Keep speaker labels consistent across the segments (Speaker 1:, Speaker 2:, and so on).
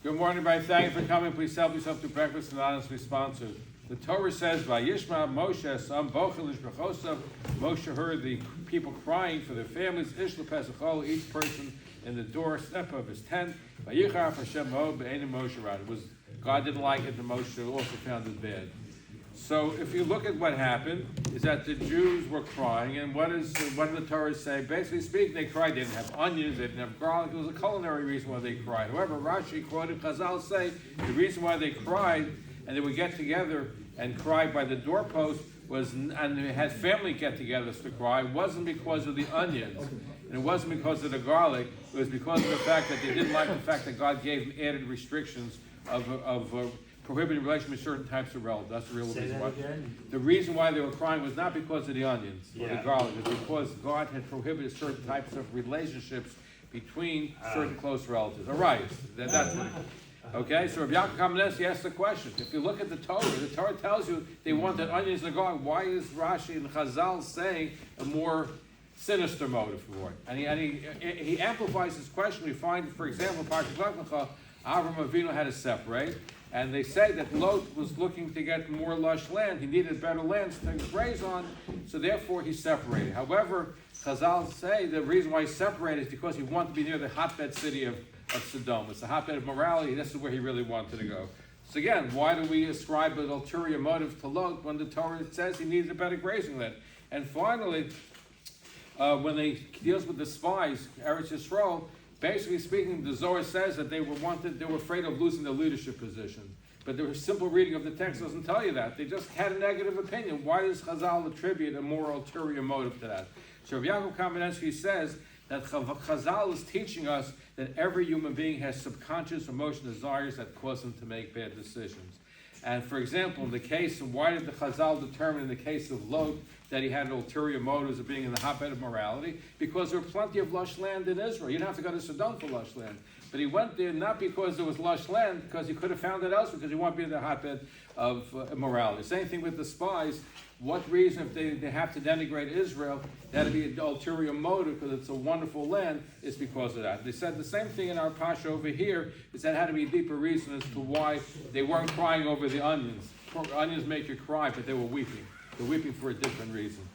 Speaker 1: Good morning, everybody. Thank you for coming. Please help yourself to breakfast and honest responses. The Torah says, "Vayishma Moshe Sam Bochel Ishbechosav." Moshe heard the people crying for their families. Ishla Pesachol, each person in the doorstep of his tent. Vayichaf Hashem Mo Be'enim Moshe Rad. It was God didn't like it, and Moshe also found it bad. So, if you look at what happened, is that the Jews were crying, and what did the Torah say? Basically speaking, they cried. They didn't have onions, they didn't have garlic. It was a culinary reason why they cried. However, Rashi quoted Chazal say the reason why they cried and they would get together and cry by the doorpost was, and they had family get-togethers to cry, wasn't because of the onions, and it wasn't because of the garlic. It was because of the fact that they didn't like the fact that God gave them added restrictions of prohibited relation with certain types of relatives. That's the real reason why. The reason why they were crying was not because of the onions or the garlic. It was because God had prohibited certain types of relationships between certain close relatives. All right, that's what it is. Okay, so Rabbi Yaakov Kamenetsky asked the question. If you look at the Torah tells you they wanted onions and garlic. Why is Rashi and Chazal saying a more sinister motive for it? And he amplifies his question. We find, for example, Parashat Lech Lecha, Avram Avinu had to separate. And they say that Lot was looking to get more lush land. He needed better lands to graze on, so therefore he separated. However, Chazal say the reason why he separated is because he wanted to be near the hotbed city of Sodom. It's a hotbed of morality. This is where he really wanted to go. So again, why do we ascribe an ulterior motive to Lot when the Torah says he needed a better grazing land? And finally, when he deals with the spies, Eretz Yisrael, basically speaking, the Zohar says that they were afraid of losing their leadership position. But the simple reading of the text doesn't tell you that. They just had a negative opinion. Why does Chazal attribute a more ulterior motive to that? So Rabbi Yaakov Kamenetsky says that Chazal is teaching us that every human being has subconscious emotional desires that cause them to make bad decisions. And for example, in the case of why did the Chazal determine in the case of Lot that he had ulterior motives of being in the hotbed of morality? Because there were plenty of lush land in Israel. You didn't have to go to Sodom for lush land. But he went there not because there was lush land, because he could have found it elsewhere, because he wanted to be in the hotbed of immorality. Same thing with the spies. What reason, if they have to denigrate Israel, that would be an ulterior motive because it's a wonderful land, is because of that. They said the same thing in our Pasha over here, is that had to be a deeper reason as to why they weren't crying over the onions. Onions make you cry, but they were weeping. They're weeping for a different reason.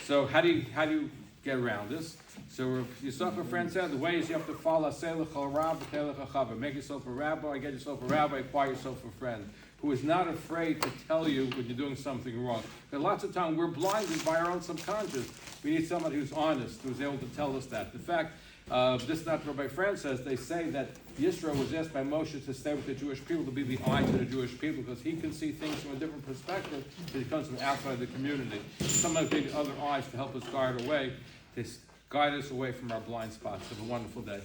Speaker 1: So how do you get around this? So yourself a friend said, the way is you have to follow make yourself a rabbi, get yourself a rabbi, acquire yourself a friend who is not afraid to tell you when you're doing something wrong. Because lots of times we're blinded by our own subconscious. We need somebody who's honest, who's able to tell us that. In fact, this is not what my friend says. They say that Yisro was asked by Moshe to stay with the Jewish people, to be the eye to the Jewish people, because he can see things from a different perspective that he comes from outside the community. Sometimes we need other eyes to help us guide us away from our blind spots. Have a wonderful day.